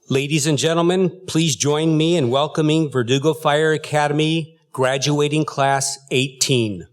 Ladies and gentlemen, please join me in welcoming Verdugo Fire Academy graduating class 18.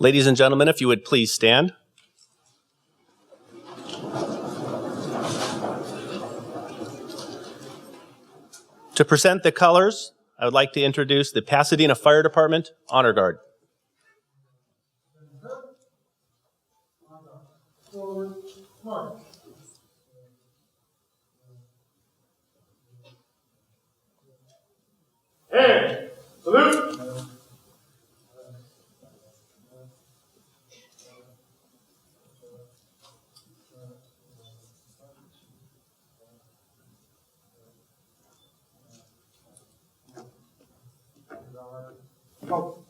Ladies and gentlemen, if you would please stand. To present the colors, I would like to introduce the Pasadena Fire Department Honor Guard. And salute. Oh.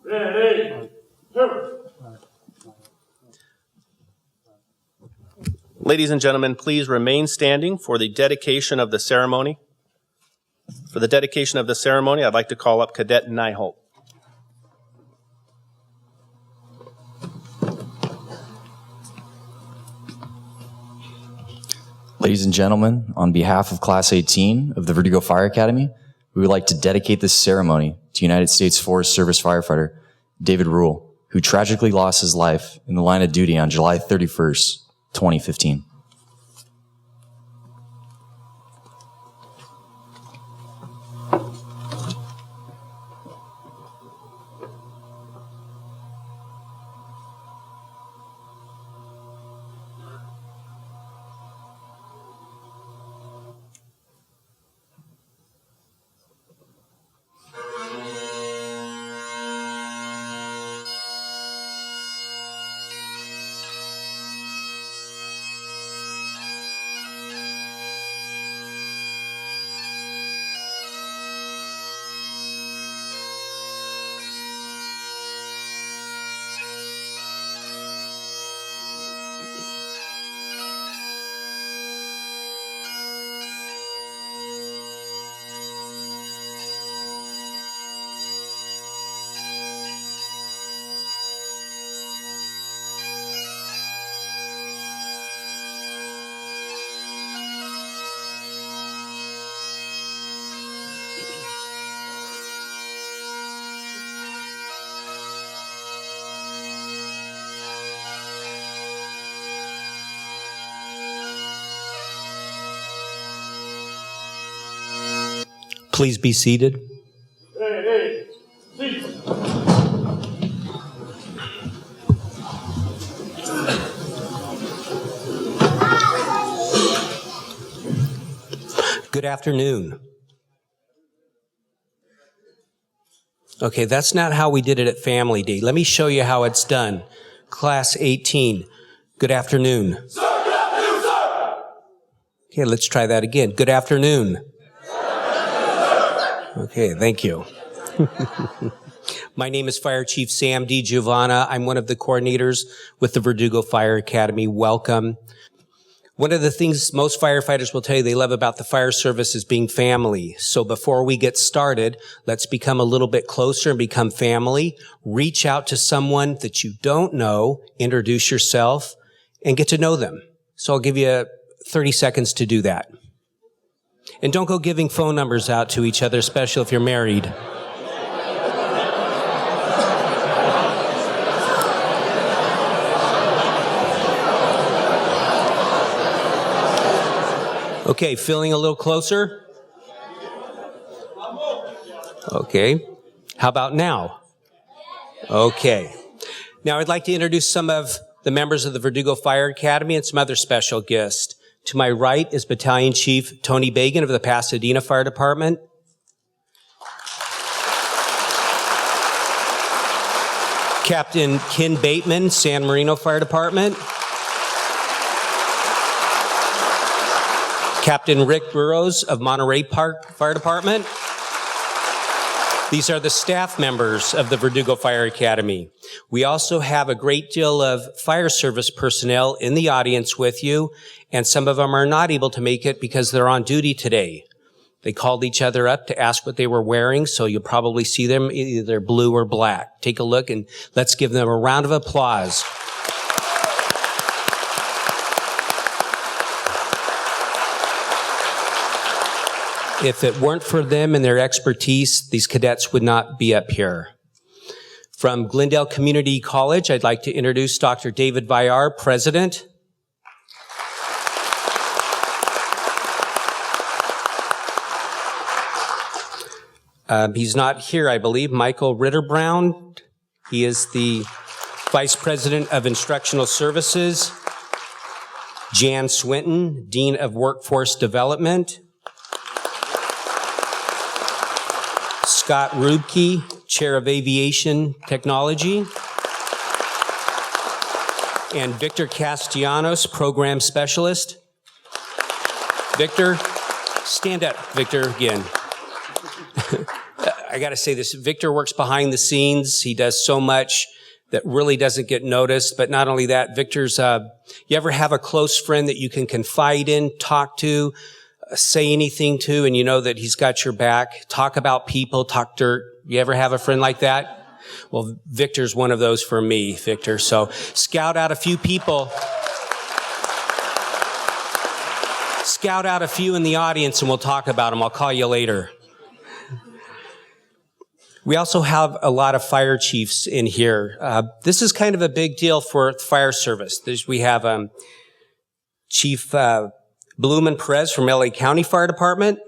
Ready, two. Ladies and gentlemen, please remain standing for the dedication of the ceremony. For the dedication of the ceremony, I'd like to call up Cadet Nyholt. Ladies and gentlemen, on behalf of Class 18 of the Verdugo Fire Academy, we would like to dedicate this ceremony to United States Forest Service firefighter David Rule, who tragically lost his life in the line of duty on July 31st, 2015. Please be seated. Ready, seat. Good afternoon. Okay, that's not how we did it at Family Day. Let me show you how it's done. Class 18, good afternoon. Sir, good afternoon, sir. Okay, let's try that again. Good afternoon. Okay, thank you. My name is Fire Chief Sam D. Giovanna. I'm one of the coordinators with the Verdugo Fire Academy. Welcome. One of the things most firefighters will tell you they love about the fire service is being family. So before we get started, let's become a little bit closer and become family. Reach out to someone that you don't know, introduce yourself, and get to know them. So I'll give you 30 seconds to do that. And don't go giving phone numbers out to each other, especially if you're married. Okay, feeling a little closer? Okay. How about now? Okay. Now I'd like to introduce some of the members of the Verdugo Fire Academy and some other special guests. To my right is Battalion Chief Tony Bagan of the Pasadena Fire Department. Captain Ken Bateman, San Marino Fire Department. Captain Rick Burrows of Monterey Park Fire Department. These are the staff members of the Verdugo Fire Academy. We also have a great deal of fire service personnel in the audience with you, and some of them are not able to make it because they're on duty today. They called each other up to ask what they were wearing, so you'll probably see them either blue or black. Take a look and let's give them a round of applause. If it weren't for them and their expertise, these cadets would not be up here. From Glendale Community College, I'd like to introduce Dr. David Villar, President. He's not here, I believe. Michael Ritterbrown. He is the Vice President of Instructional Services. Jan Swinton, Dean of Workforce Development. Scott Rubke, Chair of Aviation Technology. And Victor Castellanos, Program Specialist. Victor, stand up, Victor, again. I got to say this, Victor works behind the scenes. He does so much that really doesn't get noticed. But not only that, Victor's, you ever have a close friend that you can confide in, talk to, say anything to, and you know that he's got your back, talk about people, talk dirt. You ever have a friend like that? Well, Victor's one of those for me, Victor. So scout out a few people. Scout out a few in the audience and we'll talk about them. I'll call you later. We also have a lot of fire chiefs in here. This is kind of a big deal for the fire service. We have Chief Bloom and Perez from LA County Fire Department.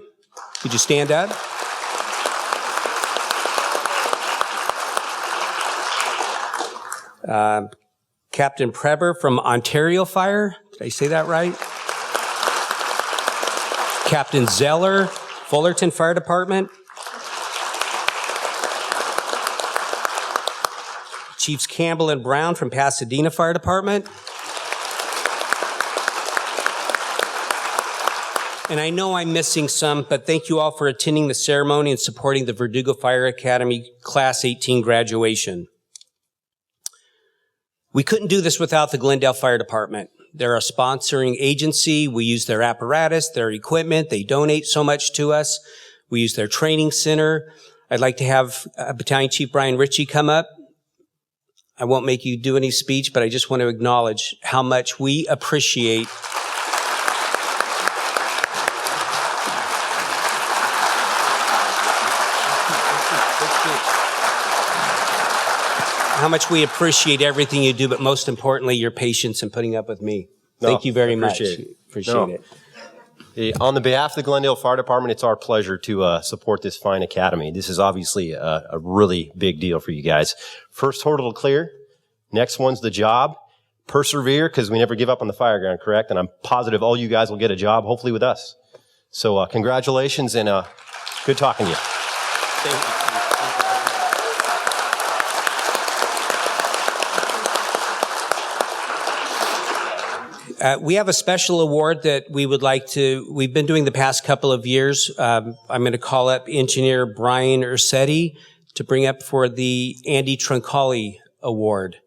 Could you stand up? Captain Preber from Ontario Fire. Did I say that right? Captain Zeller, Fullerton Fire Department. Chiefs Campbell and Brown from Pasadena Fire Department. And I know I'm missing some, but thank you all for attending the ceremony and supporting the Verdugo Fire Academy Class 18 graduation. We couldn't do this without the Glendale Fire Department. They're a sponsoring agency. We use their apparatus, their equipment. They donate so much to us. We use their training center. I'd like to have Battalion Chief Brian Ritchie come up. I won't make you do any speech, but I just want to acknowledge how much we appreciate everything you do, but most importantly, your patience in putting up with me. Thank you very much. Appreciate it. On the behalf of the Glendale Fire Department, it's our pleasure to support this fine academy. This is obviously a really big deal for you guys. First hurdle to clear. Next one's the job. Persevere, because we never give up on the fire ground, correct? And I'm positive all you guys will get a job, hopefully with us. So congratulations, and good talking to you. Thank you. We have a special award that we've been doing the past couple of years. I'm going to call up Engineer Brian Ursetti to bring up for the Andy Troncalli Award.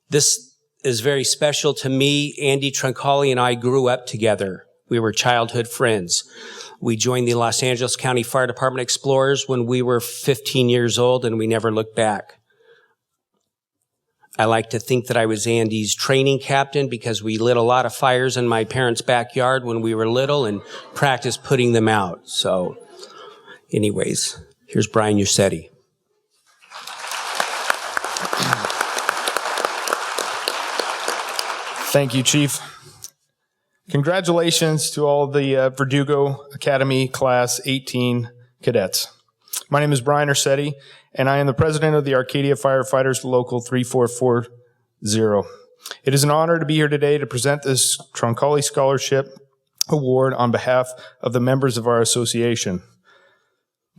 This is very special to me. Andy Troncalli and I grew up together. We were childhood friends. We joined the Los Angeles County Fire Department Explorers when we were 15 years old, and we never looked back. I like to think that I was Andy's training captain because we lit a lot of fires in my parents' backyard when we were little and practiced putting them out. So anyways, here's Brian Ursetti. Thank you, Chief. Congratulations to all the Verdugo Academy Class 18 cadets. My name is Brian Ursetti, and I am the president of the Arcadia Firefighters Local 3440. It is an honor to be here today to present this Troncalli Scholarship Award on behalf of the members of our association.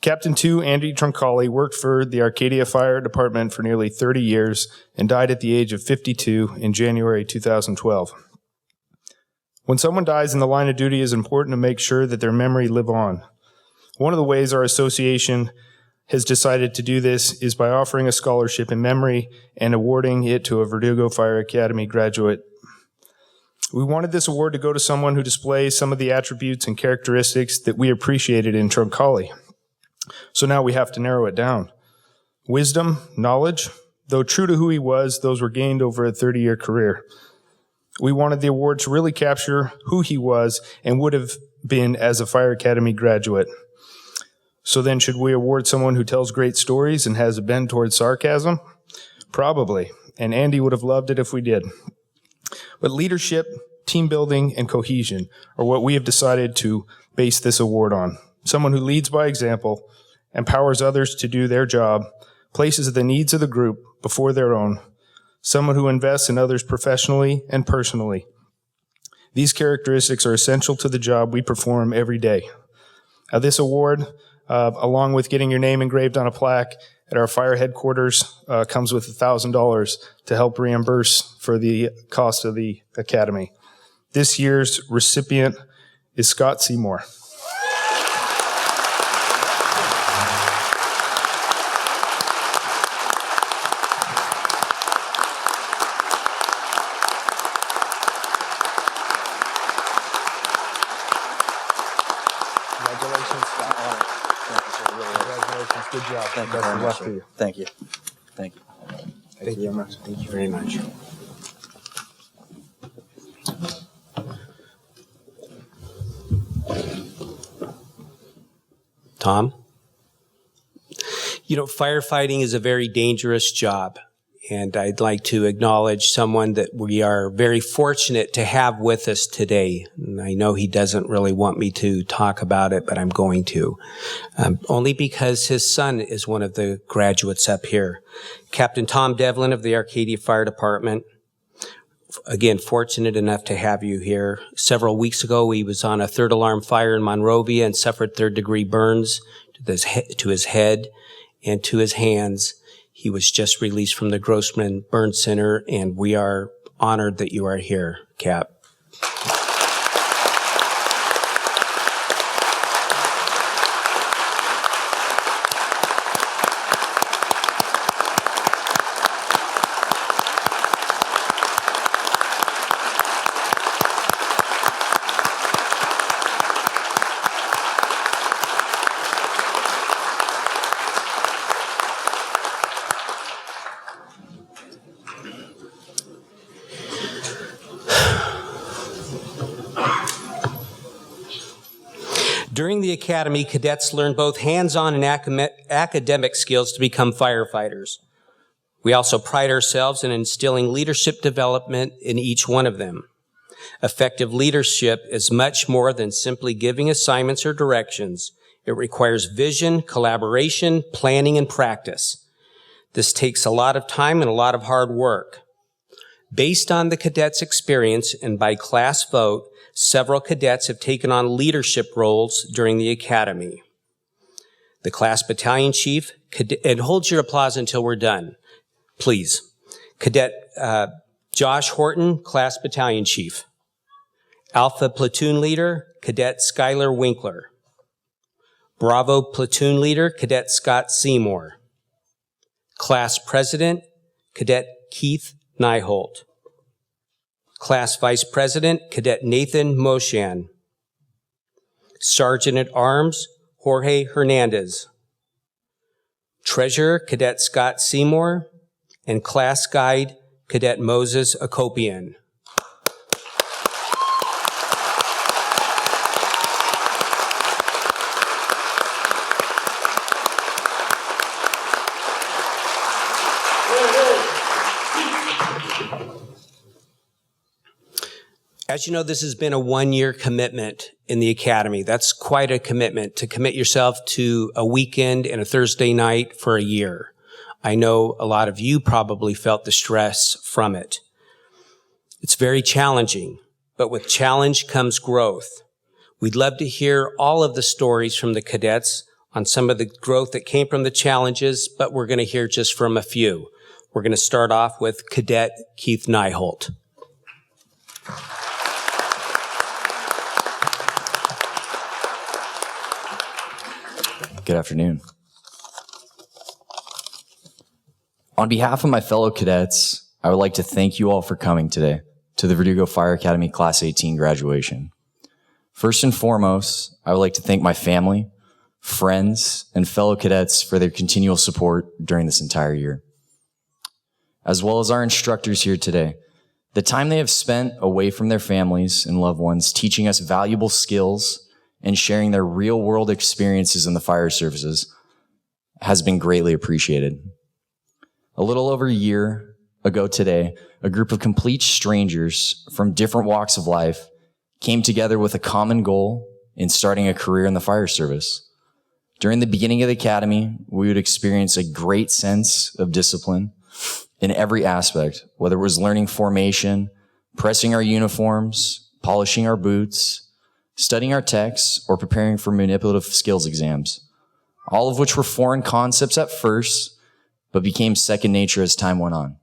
Captain 2 Andy Troncalli worked for the Arcadia Fire Department for nearly 30 years and died at the age of 52 in January 2012. When someone dies in the line of duty, it is important to make sure that their memory live on. One of the ways our association has decided to do this is by offering a scholarship in memory and awarding it to a Verdugo Fire Academy graduate. We wanted this award to go to someone who displays some of the attributes and characteristics that we appreciated in Troncalli. So now we have to narrow it down. Wisdom, knowledge, though true to who he was, those were gained over a 30-year career. We wanted the award to really capture who he was and would have been as a Fire Academy graduate. So then, should we award someone who tells great stories and has a bend towards sarcasm? Probably, and Andy would have loved it if we did. But leadership, team building, and cohesion are what we have decided to base this award on. Someone who leads by example, empowers others to do their job, places the needs of the group before their own, someone who invests in others professionally and personally. These characteristics are essential to the job we perform every day. This award, along with getting your name engraved on a plaque at our fire headquarters, comes with $1,000 to help reimburse for the cost of the academy. This year's recipient is Scott Seymour. Congratulations. Good job. Thank you Best very of much, luck sir. to you. Thank you. Thank you. Thank you very much. Thank you very much. Tom? You know, firefighting is a very dangerous job, and I'd like to acknowledge someone that we are very fortunate to have with us today. And I know he doesn't really want me to talk about it, but I'm going to, only because his son is one of the graduates up here. Captain Tom Devlin of the Arcadia Fire Department. Again, fortunate enough to have you here. Several weeks ago, he was on a third alarm fire in Monrovia and suffered third-degree burns to his head and to his hands. He was just released from the Grossman Burn Center, and we are honored that you are here, Cap. During the academy, cadets learn both hands-on and academic skills to become firefighters. We also pride ourselves in instilling leadership development in each one of them. Effective leadership is much more than simply giving assignments or directions. It requires vision, collaboration, planning, and practice. This takes a lot of time and a lot of hard work. Based on the cadets' experience and by class vote, several cadets have taken on leadership roles during the academy. The class battalion chief, and hold your applause until we're done, please. Cadet Josh Horton, class battalion chief. Alpha platoon leader, Cadet Skylar Winkler. Bravo platoon leader, Cadet Scott Seymour. Class president, Cadet Keith Nyholt. Class Vice President, Cadet Nathan Moshan. Sergeant at Arms, Jorge Hernandez. Treasurer, Cadet Scott Seymour. And Class Guide, Cadet Moses Akopian. As you know, this has been a one-year commitment in the academy. That's quite a commitment to commit yourself to a weekend and a Thursday night for a year. I know a lot of you probably felt the stress from it. It's very challenging, but with challenge comes growth. We'd love to hear all of the stories from the cadets on some of the growth that came from the challenges, but we're going to hear just from a few. We're going to start off with Cadet Keith Nyholt. Good afternoon. On behalf of my fellow cadets, I would like to thank you all for coming today to the Verdugo Fire Academy Class 18 graduation. First and foremost, I would like to thank my family, friends, and fellow cadets for their continual support during this entire year, as well as our instructors here today. The time they have spent away from their families and loved ones teaching us valuable skills and sharing their real-world experiences in the fire services has been greatly appreciated. A little over a year ago today, a group of complete strangers from different walks of life came together with a common goal in starting a career in the fire service. During the beginning of the academy, we would experience a great sense of discipline in every aspect, whether it was learning formation, pressing our uniforms, polishing our boots, studying our texts, or preparing for manipulative skills exams, all of which were foreign concepts at first, but became second nature as time went on.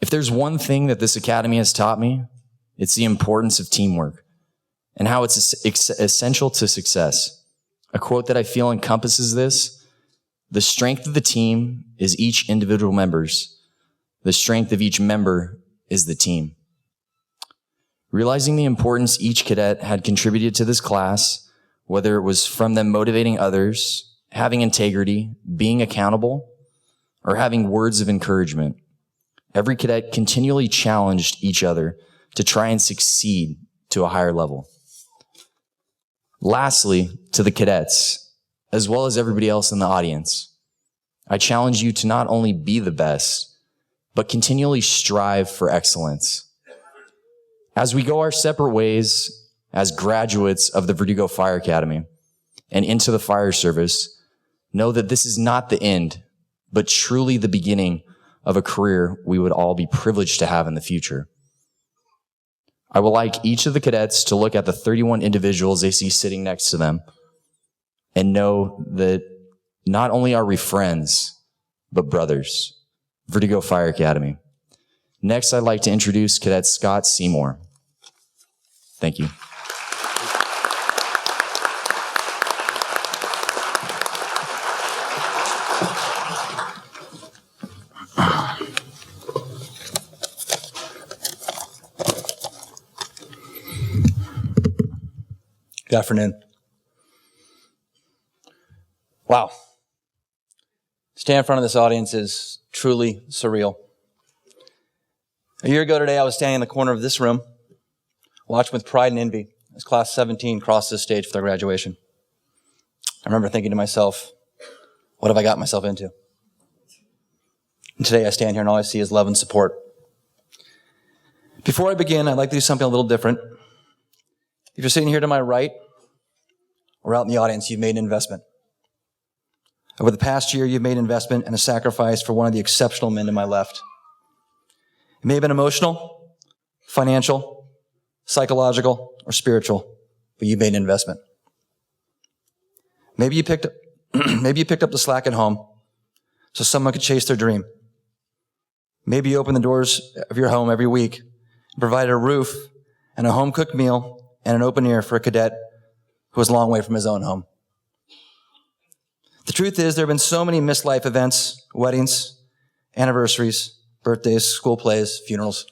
If there's one thing that this academy has taught me, it's the importance of teamwork and how it's essential to success. A quote that I feel encompasses this: the strength of the team is each individual member's. The strength of each member is the team. Realizing the importance each cadet had contributed to this class, whether it was from them motivating others, having integrity, being accountable, or having words of encouragement. Every cadet continually challenged each other to try and succeed to a higher level. Lastly, to the cadets, as well as everybody else in the audience, I challenge you to not only be the best, but continually strive for excellence. As we go our separate ways as graduates of the Verdugo Fire Academy and into the fire service, know that this is not the end, but truly the beginning of a career we would all be privileged to have in the future. I would like each of the cadets to look at the 31 individuals they see sitting next to them and know that not only are we friends, but brothers. Verdugo Fire Academy. Next, I'd like to introduce Cadet Scott Seymour. Thank you. Good afternoon. Wow. Standing in front of this audience is truly surreal. A year ago today, I was standing in the corner of this room, watching with pride and envy as Class 17 crossed this stage for their graduation. I remember thinking to myself, what have I got myself into? And today I stand here and all I see is love and support. Before I begin, I'd like to do something a little different. If you're sitting here to my right or out in the audience, you've made an investment. Over the past year, you've made an investment and a sacrifice for one of the exceptional men to my left. It may have been emotional, financial, psychological, or spiritual, but you made an investment. Maybe you picked up the slack at home so someone could chase their dream. Maybe you opened the doors of your home every week and provided a roof and a home-cooked meal and an open ear for a cadet who was a long way from his own home. The truth is, there have been so many missed life events, weddings, anniversaries, birthdays, school plays, funerals,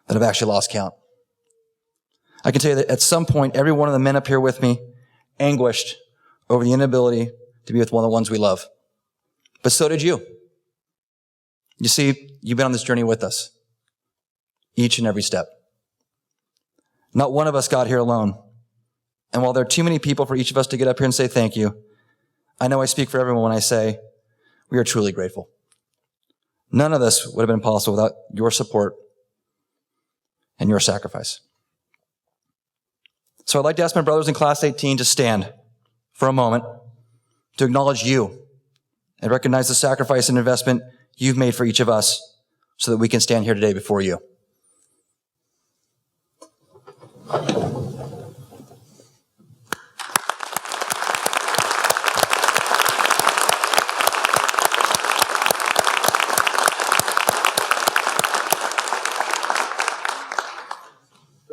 that I've actually lost count. I can tell you that at some point, every one of the men up here with me anguished over the inability to be with one of the ones we love. But so did you. You see, you've been on this journey with us, each and every step. Not one of us got here alone. And while there are too many people for each of us to get up here and say thank you, I know I speak for everyone when I say we are truly grateful. None of this would have been possible without your support and your sacrifice. So I'd like to ask my brothers in Class 18 to stand for a moment to acknowledge you and recognize the sacrifice and investment you've made for each of us so that we can stand here today before you.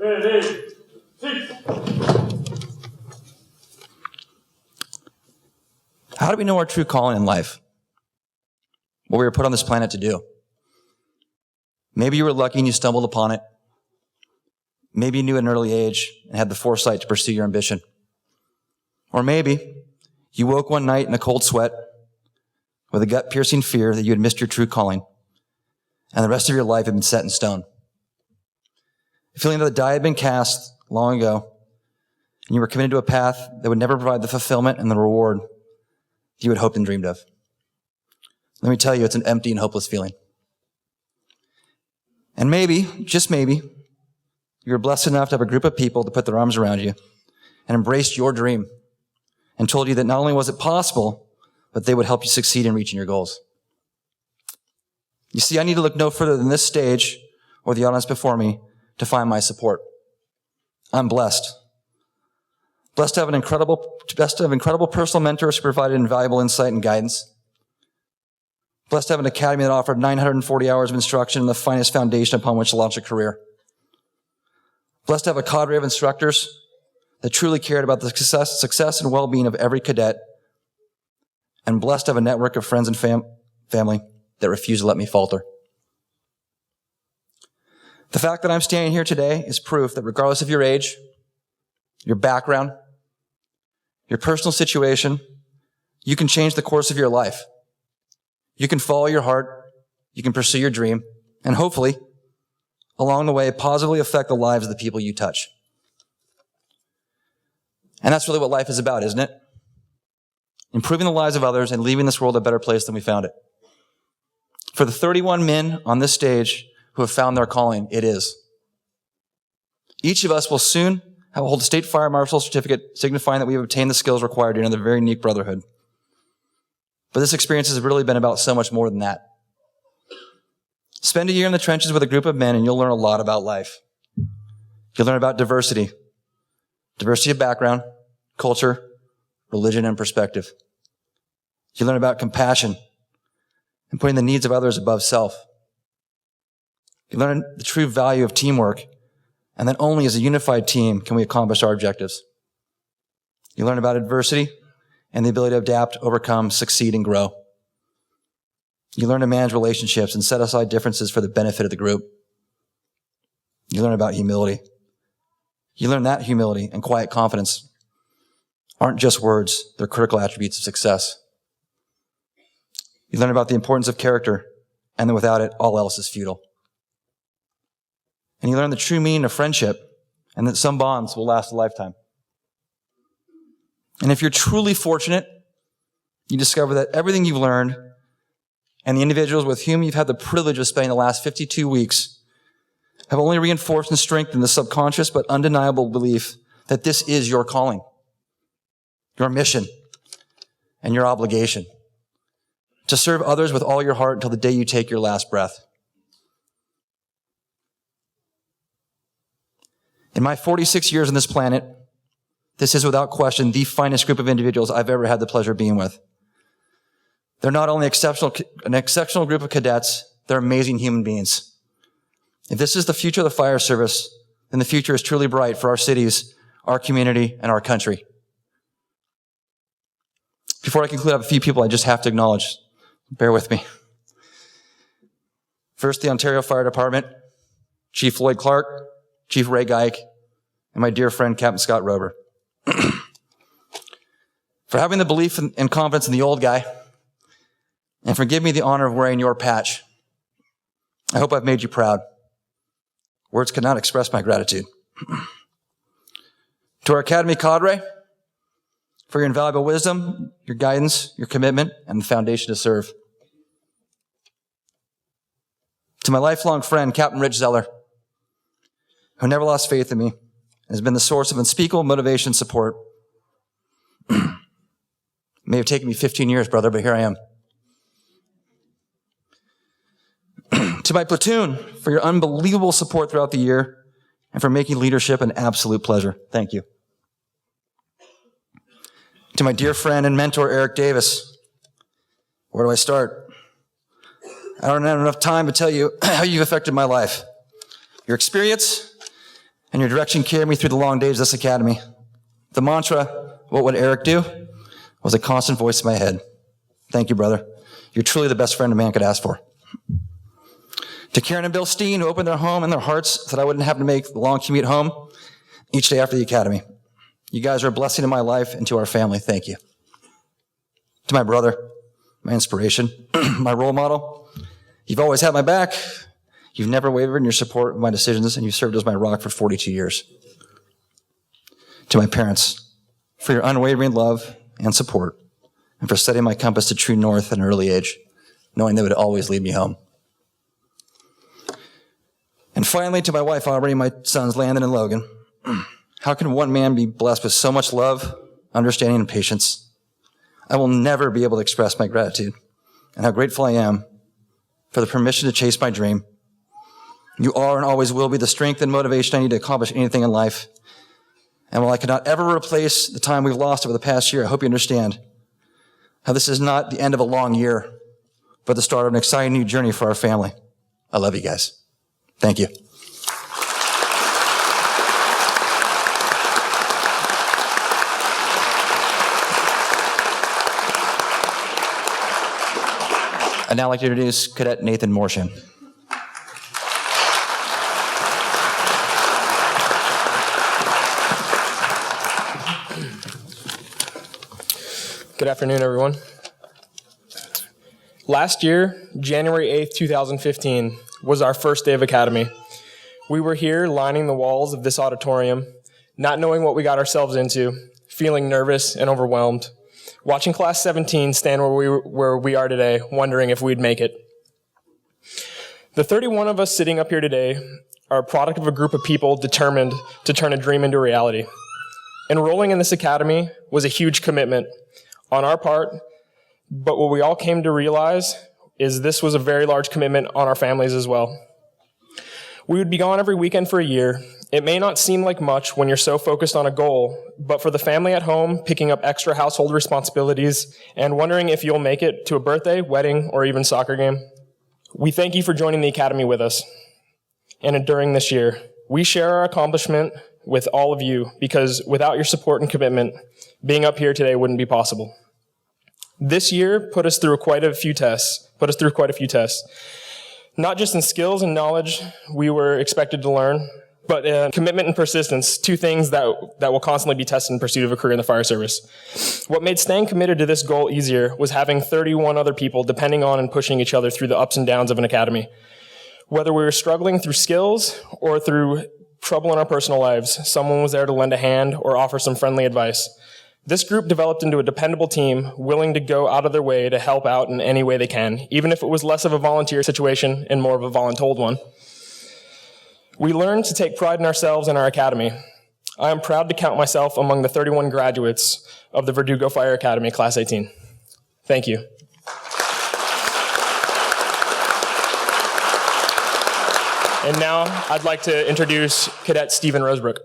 Ready, six. How do we know our true calling in life? What we were put on this planet to do? Maybe you were lucky and you stumbled upon it. Maybe you knew at an early age and had the foresight to pursue your ambition. Or maybe you woke one night in a cold sweat with a gut-piercing fear that you had missed your true calling and the rest of your life had been set in stone. Feeling that the die had been cast long ago and you were committed to a path that would never provide the fulfillment and the reward you had hoped and dreamed of. Let me tell you, it's an empty and hopeless feeling. And maybe, just maybe, you were blessed enough to have a group of people to put their arms around you and embraced your dream and told you that not only was it possible, but they would help you succeed in reaching your goals. You see, I need to look no further than this stage or the audience before me to find my support. I'm blessed. Blessed to have incredible personal mentors who provided invaluable insight and guidance. Blessed to have an academy that offered 940 hours of instruction and the finest foundation upon which to launch a career. Blessed to have a cadre of instructors that truly cared about the success and well-being of every cadet. And blessed to have a network of friends and family that refuse to let me falter. The fact that I'm standing here today is proof that regardless of your age, your background, your personal situation, you can change the course of your life. You can follow your heart, you can pursue your dream, and hopefully, along the way, positively affect the lives of the people you touch. And that's really what life is about, isn't it? Improving the lives of others and leaving this world a better place than we found it. For the 31 men on this stage who have found their calling, it is. Each of us will soon hold a state fire marshal certificate signifying that we have obtained the skills required to enter the very unique brotherhood. But this experience has really been about so much more than that. Spend a year in the trenches with a group of men and you'll learn a lot about life. You'll learn about diversity of background, culture, religion, and perspective. You learn about compassion and putting the needs of others above self. You learn the true value of teamwork, and that only as a unified team can we accomplish our objectives. You learn about adversity and the ability to adapt, overcome, succeed, and grow. You learn to manage relationships and set aside differences for the benefit of the group. You learn about humility. You learn that humility and quiet confidence aren't just words, they're critical attributes of success. You learn about the importance of character, and that without it, all else is futile. And you learn the true meaning of friendship, and that some bonds will last a lifetime. And if you're truly fortunate, you discover that everything you've learned and the individuals with whom you've had the privilege of spending the last 52 weeks have only reinforced and strengthened the subconscious but undeniable belief that this is your calling, your mission, and your obligation to serve others with all your heart until the day you take your last breath. In my 46 years on this planet, this is without question the finest group of individuals I've ever had the pleasure of being with. They're not only an exceptional group of cadets, they're amazing human beings. If this is the future of the fire service, then the future is truly bright for our cities, our community, and our country. Before I conclude, I have a few people I just have to acknowledge. Bear with me. First, the Ontario Fire Department, Chief Lloyd Clark, Chief Ray Geik, and my dear friend, Captain Scott Rober. For having the belief and confidence in the old guy, and for giving me the honor of wearing your patch. I hope I've made you proud. Words cannot express my gratitude. To our Academy cadre, for your invaluable wisdom, your guidance, your commitment, and the foundation to serve. To my lifelong friend, Captain Rich Zeller, who never lost faith in me, and has been the source of unspeakable motivation and support. It may have taken me 15 years, brother, but here I am. To my platoon, for your unbelievable support throughout the year and for making leadership an absolute pleasure. Thank you. To my dear friend and mentor, Eric Davis. Where do I start? I don't have enough time to tell you how you've affected my life. Your experience and your direction carried me through the long days of this academy. The mantra, what would Eric do, was a constant voice in my head. Thank you, brother. You're truly the best friend a man could ask for. To Karen and Bill Steen, who opened their home and their hearts so that I wouldn't have to make the long commute home each day after the academy. You guys are a blessing in my life and to our family. Thank you. To my brother, my inspiration, my role model. You've always had my back. You've never wavered in your support of my decisions, and you've served as my rock for 42 years. To my parents, for your unwavering love and support, and for setting my compass to true north at an early age, knowing they would always lead me home. And finally, to my wife, Aubrey, and my sons, Landon and Logan. How can one man be blessed with so much love, understanding, and patience? I will never be able to express my gratitude and how grateful I am for the permission to chase my dream. You are and always will be the strength and motivation I need to accomplish anything in life. And while I cannot ever replace the time we've lost over the past year, I hope you understand how this is not the end of a long year, but the start of an exciting new journey for our family. I love you guys. Thank you. I'd now like to introduce Cadet Nathan Morshan. Good afternoon, everyone. Last year, January 8th, 2015, was our first day of Academy. We were here lining the walls of this auditorium, not knowing what we got ourselves into, feeling nervous and overwhelmed, watching Class 17 stand where we are today, wondering if we'd make it. The 31 of us sitting up here today are a product of a group of people determined to turn a dream into reality. Enrolling in this academy was a huge commitment on our part, but what we all came to realize is this was a very large commitment on our families as well. We would be gone every weekend for a year. It may not seem like much when you're so focused on a goal, but for the family at home, picking up extra household responsibilities and wondering if you'll make it to a birthday, wedding, or even soccer game, we thank you for joining the academy with us. And during this year, we share our accomplishment with all of you because without your support and commitment, being up here today wouldn't be possible. This year put us through quite a few tests. Not just in skills and knowledge we were expected to learn, but commitment and persistence, two things that will constantly be tested in pursuit of a career in the fire service. What made staying committed to this goal easier was having 31 other people depending on and pushing each other through the ups and downs of an academy. Whether we were struggling through skills or through trouble in our personal lives, someone was there to lend a hand or offer some friendly advice. This group developed into a dependable team, willing to go out of their way to help out in any way they can, even if it was less of a volunteer situation and more of a voluntold one. We learned to take pride in ourselves and our academy. I am proud to count myself among the 31 graduates of the Verdugo Fire Academy, Class 18. Thank you. And now I'd like to introduce Cadet Stephen Rosebrook.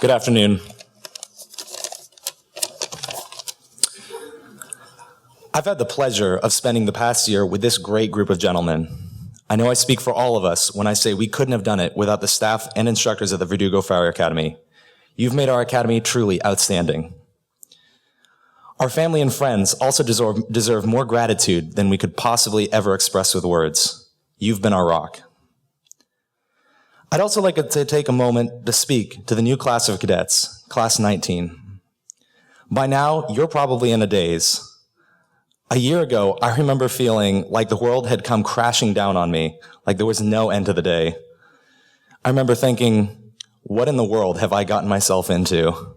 Good afternoon. I've had the pleasure of spending the past year with this great group of gentlemen. I know I speak for all of us when I say we couldn't have done it without the staff and instructors at the Verdugo Fire Academy. You've made our academy truly outstanding. Our family and friends also deserve more gratitude than we could possibly ever express with words. You've been our rock. I'd also like to take a moment to speak to the new class of cadets, Class 19. By now, you're probably in a daze. A year ago, I remember feeling like the world had come crashing down on me, like there was no end to the day. I remember thinking, what in the world have I gotten myself into?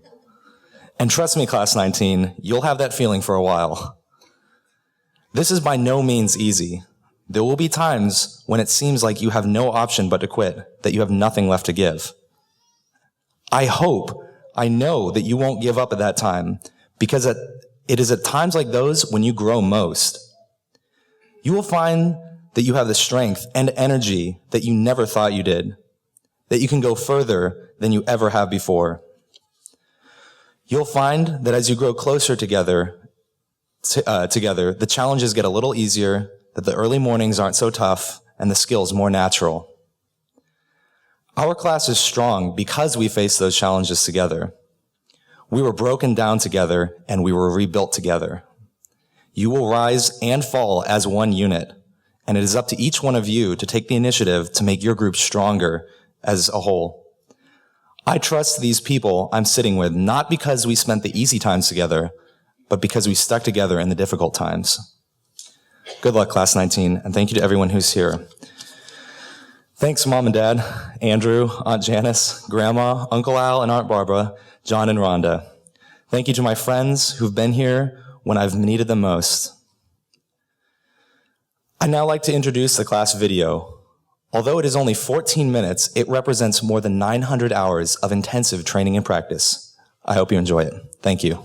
And trust me, Class 19, you'll have that feeling for a while. This is by no means easy. There will be times when it seems like you have no option but to quit, that you have nothing left to give. I know that you won't give up at that time, because it is at times like those when you grow most. You will find that you have the strength and energy that you never thought you did, that you can go further than you ever have before. You'll find that as you grow closer together, the challenges get a little easier, that the early mornings aren't so tough, and the skills more natural. Our class is strong because we face those challenges together. We were broken down together, and we were rebuilt together. You will rise and fall as one unit, and it is up to each one of you to take the initiative to make your group stronger as a whole. I trust these people I'm sitting with not because we spent the easy times together, but because we stuck together in the difficult times. Good luck, Class 19, and thank you to everyone who's here. Thanks, Mom and Dad, Andrew, Aunt Janice, Grandma, Uncle Al, and Aunt Barbara, John and Rhonda. Thank you to my friends who've been here when I've needed them most. I'd now like to introduce the class video. Although it is only 14 minutes, it represents more than 900 hours of intensive training and practice. I hope you enjoy it. Thank you.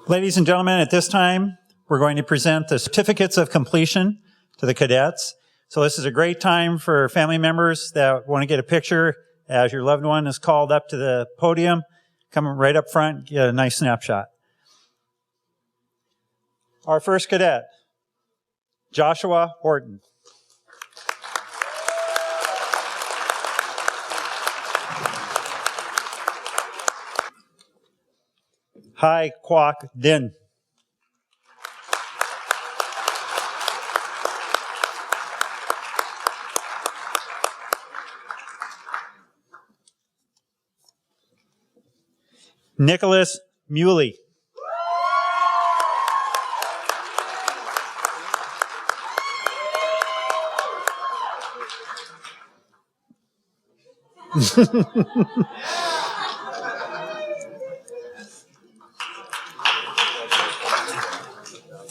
Ladies and gentlemen, at this time, we're going to present the certificates of completion to the cadets. So this is a great time for family members that want to get a picture as your loved one is called up to the podium. Come right up front, get a nice snapshot. our first cadet, Joshua Horton. Hai Kwok Din. Nicholas Muley.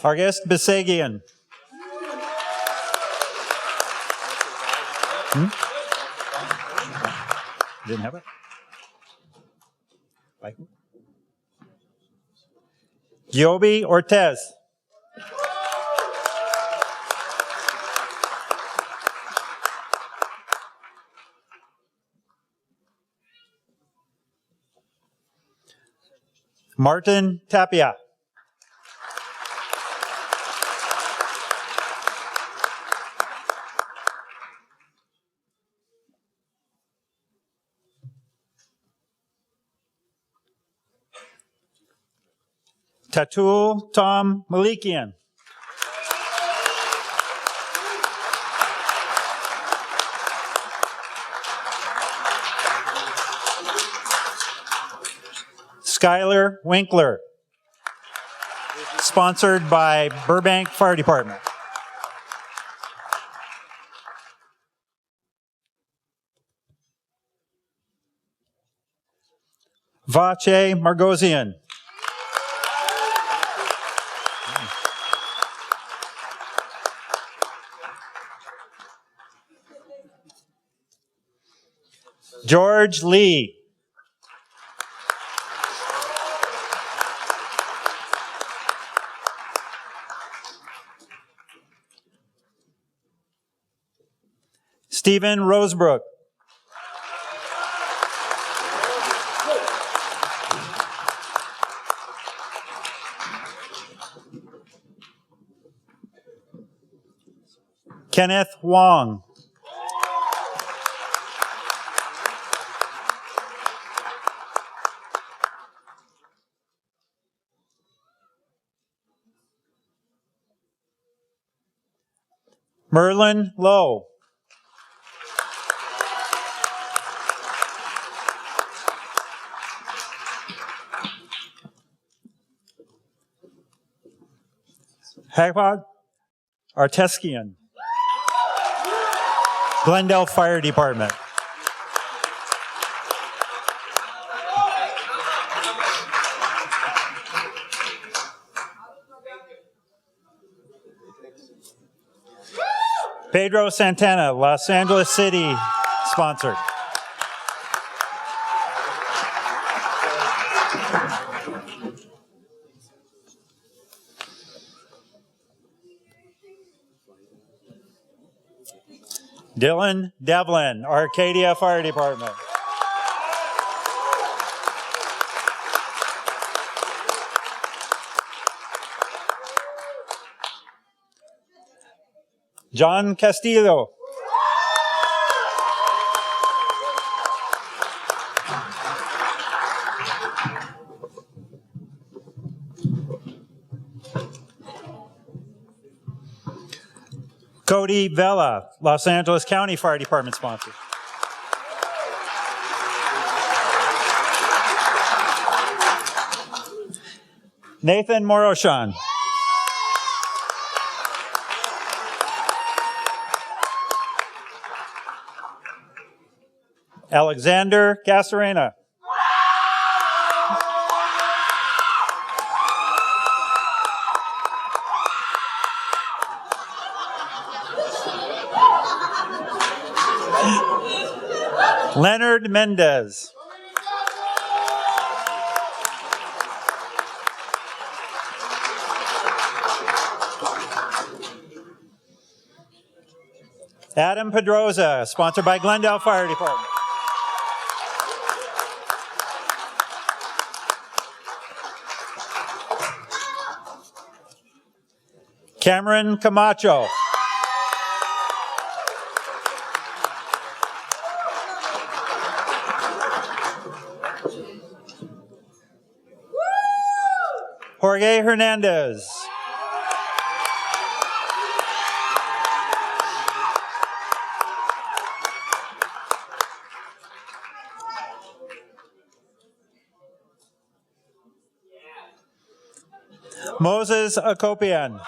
Argest Besegian. Didn't have it? Bye. Giobi Ortez. Martin Tapia. Tatul Tom Malikian. Skylar Winkler. Sponsored by Burbank Fire Department. Vache Margosian. George Lee. Stephen Rosebrook. Kenneth Wong. Merlin Lowe. Hagpod Arteskian. Glendale Fire Department. Pedro Santana, Los Angeles City, sponsored. Dylan Devlin, Arcadia Fire Department. John Castillo. Cody Vela, Los Angeles County Fire Department sponsor. Nathan Moroshan. Alexander Casarena. Leonard Mendez. Adam Pedroza, sponsored by Glendale Fire Department. Cameron Camacho. Jorge Hernandez. Moses Akopian.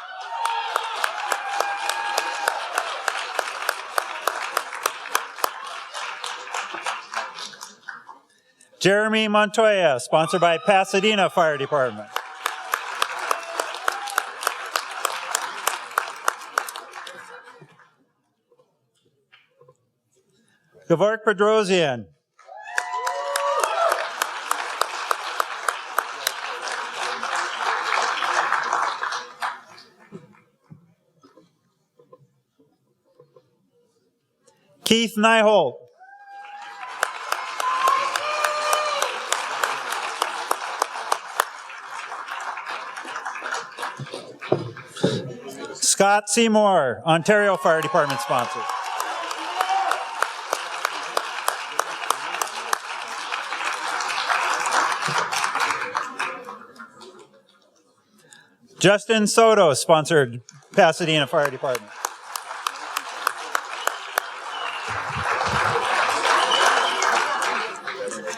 Jeremy Montoya, sponsored by Pasadena Fire Department. Gavork Pedrosian. Keith Nyholt. Scott Seymour, Ontario Fire Department sponsor. Justin Soto, sponsored Pasadena Fire Department.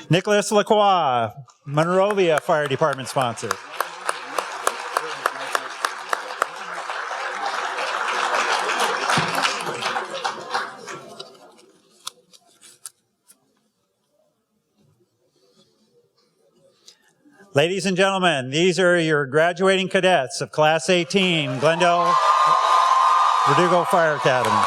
Nicholas Lacroix, Monrovia Fire Department sponsor. Ladies and gentlemen, these are your graduating cadets of Class 18, Glendale Verdugo Fire Academy.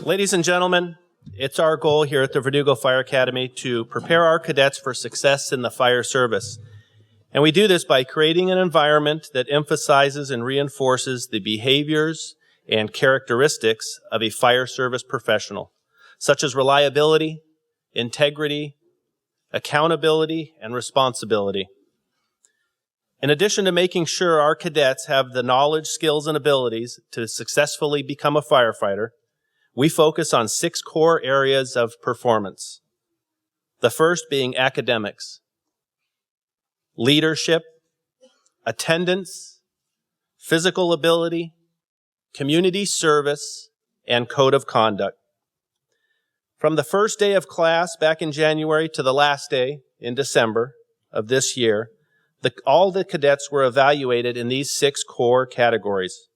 Ladies and gentlemen, it's our goal here at the Verdugo Fire Academy to prepare our cadets for success in the fire service. And we do this by creating an environment that emphasizes and reinforces the behaviors and characteristics of a fire service professional, such as reliability, integrity, accountability, and responsibility. In addition to making sure our cadets have the knowledge, skills, and abilities to successfully become a firefighter, we focus on 6 core areas of performance. The first being academics, leadership, attendance, physical ability, community service, and code of conduct. From the first day of class back in January to the last day in December of this year, all the cadets were evaluated in these 6 core categories.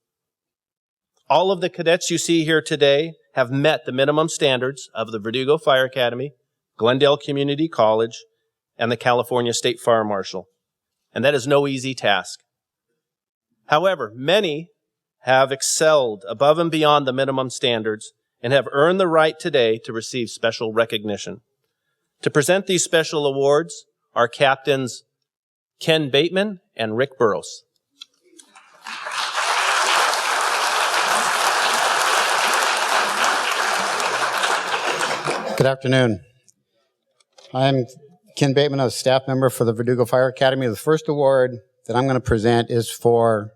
All of the cadets you see here today have met the minimum standards of the Verdugo Fire Academy, Glendale Community College, and the California State Fire Marshal. And that is no easy task. However, many have excelled above and beyond the minimum standards and have earned the right today to receive special recognition. To present these special awards are Captains Ken Bateman and Rick Burrows. Good afternoon. I'm Ken Bateman, a staff member for the Verdugo Fire Academy. The first award that I'm going to present is for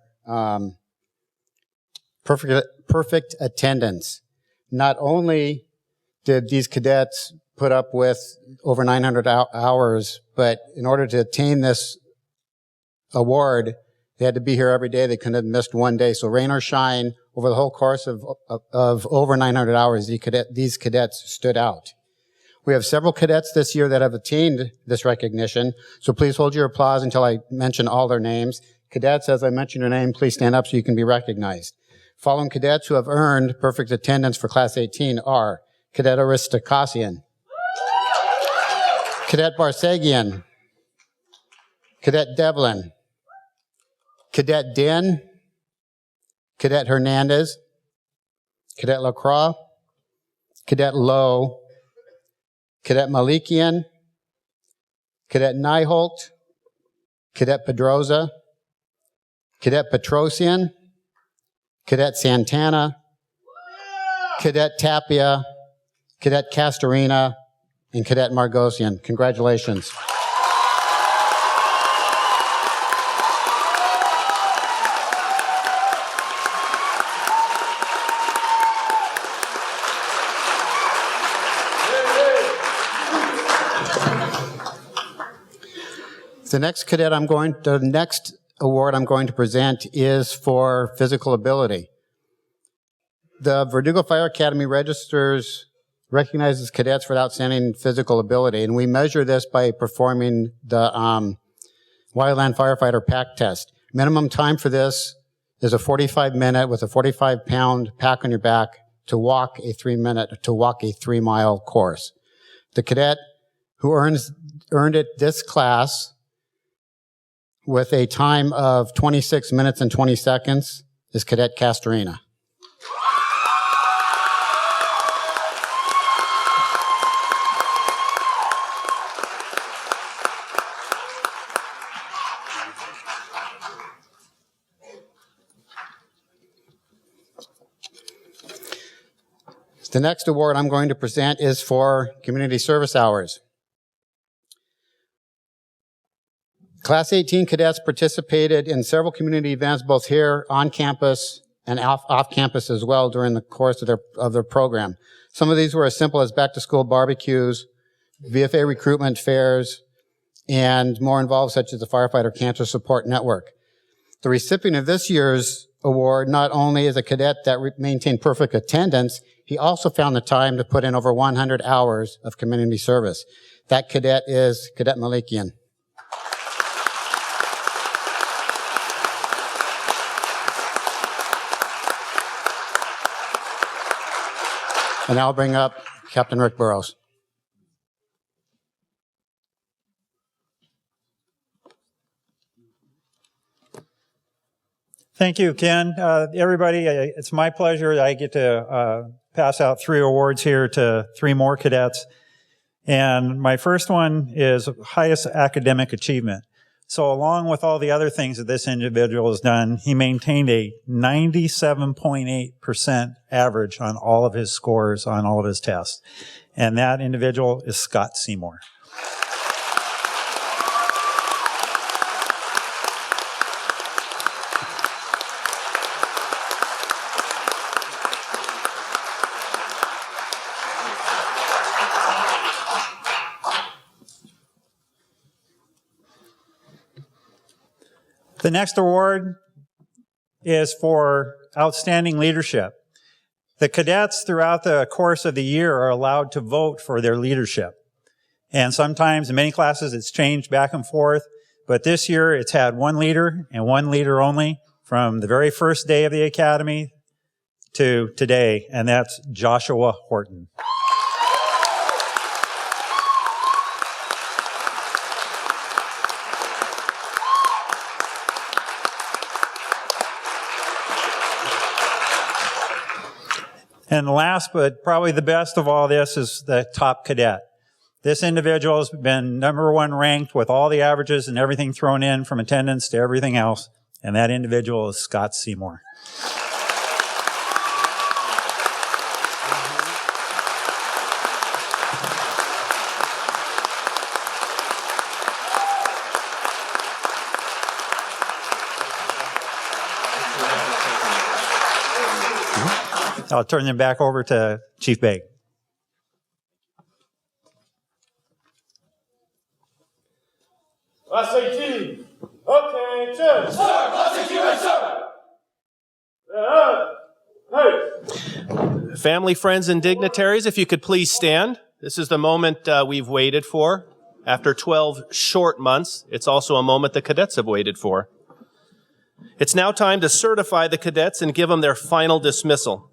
perfect attendance. Not only did these cadets put up with over 900 hours, but in order to attain this award, they had to be here every day. They couldn't have missed one day. So rain or shine, over the whole course of over 900 hours, these cadets stood out. We have several cadets this year that have attained this recognition, so please hold your applause until I mention all their names. Cadets, as I mention your name, please stand up so you can be recognized. Following cadets who have earned perfect attendance for Class 18 are Cadet Aristokasian, Cadet Barsagian, Cadet Devlin, Cadet Din, Cadet Hernandez, Cadet Lacroix, Cadet Lowe, Cadet Malikian, Cadet Nyholt, Cadet Pedroza, Cadet Petrosian, Cadet Santana, Cadet Tapia, Cadet Castorina, and Cadet Margosian. Congratulations. The next award I'm going to present is for physical ability. The Verdugo Fire Academy recognizes cadets for outstanding physical ability, and we measure this by performing the Wildland Firefighter Pack Test. Minimum time for this is a 45-minute with a 45-pound pack on your back to walk a 3-mile course. The cadet who earned it this class with a time of 26 minutes and 20 seconds is Cadet Castorina. The next award I'm going to present is for community service hours. Class 18 cadets participated in several community events, both here on campus and off campus as well during the course of their program. Some of these were as simple as back-to-school barbecues, VFA recruitment fairs, and more involved, such as the Firefighter Cancer Support Network. The recipient of this year's award not only is a cadet that maintained perfect attendance, he also found the time to put in over 100 hours of community service. That cadet is Cadet Malikian. And I'll bring up Captain Rick Burrows. Thank you, Ken. Everybody, it's my pleasure. I get to pass out 3 awards here to 3 more cadets. And my first one is highest academic achievement. So along with all the other things that this individual has done, he maintained a 97.8% average on all of his scores on all of his tests. And that individual is Scott Seymour. The next award is for outstanding leadership. The cadets throughout the course of the year are allowed to vote for their leadership. And sometimes in many classes it's changed back and forth, but this year it's had one leader and one leader only from the very first day of the academy to today, and that's Joshua Horton. And last, but probably the best of all this, is the top cadet. This individual has been #1 ranked with all the averages and everything thrown in from attendance to everything else. And that individual is Scott Seymour. I'll turn them back over to Chief Begg. Class 18. Okay, cheers. Sir, Class 18, sir. Hey. Family, friends, and dignitaries, if you could please stand. This is the moment we've waited for. After 12 short months, it's also a moment the cadets have waited for. It's now time to certify the cadets and give them their final dismissal.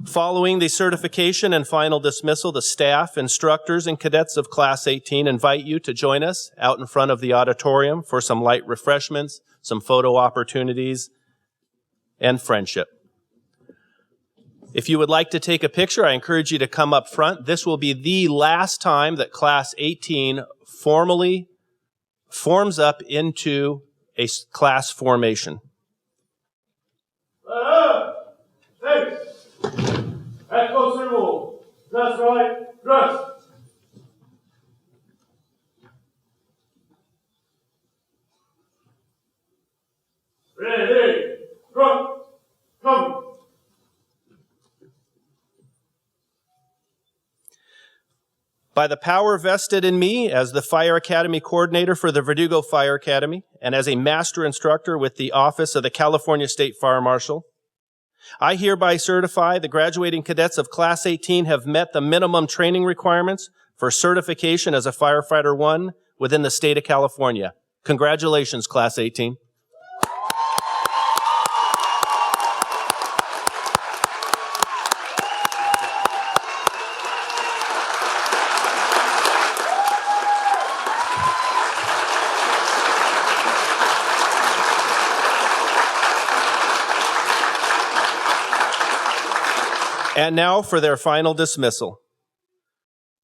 Following the certification and final dismissal, the staff, instructors, and cadets of Class 18 invite you to join us out in front of the auditorium for some light refreshments, some photo opportunities, and friendship. If you would like to take a picture, I encourage you to come up front. This will be the last time that Class 18 formally forms up into a class formation. Hey! At closer move. That's right. Dress. Ready. Front. Come. By the power vested in me as the Fire Academy Coordinator for the Verdugo Fire Academy and as a Master Instructor with the Office of the California State Fire Marshal, I hereby certify the graduating cadets of Class 18 have met the minimum training requirements for certification as a Firefighter 1 within the state of California. Congratulations, Class 18. And now for their final dismissal.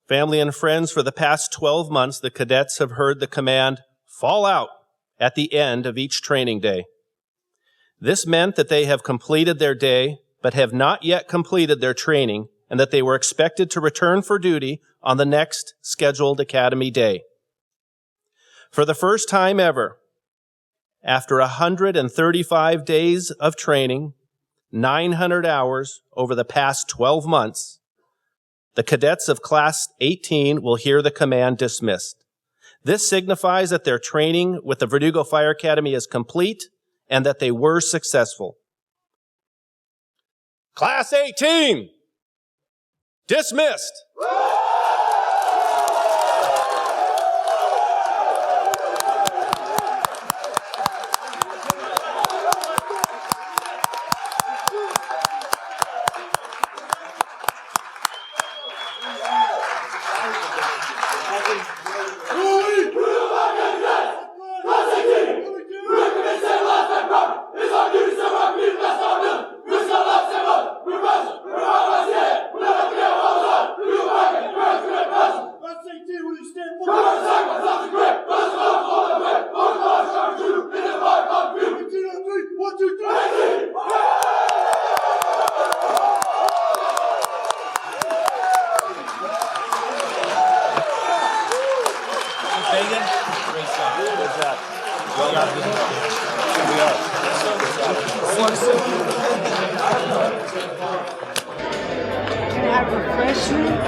Family and friends, for the past 12 months, the cadets have heard the command, "Fall out," at the end of each training day. This meant that they have completed their day, but have not yet completed their training, and that they were expected to return for duty on the next scheduled academy day. For the first time ever, after 135 days of training, 900 hours over the past 12 months, the cadets of Class 18 will hear the command dismissed. This signifies that their training with the Verdugo Fire Academy is complete and that they were successful. Class 18, dismissed. Can I have refreshment?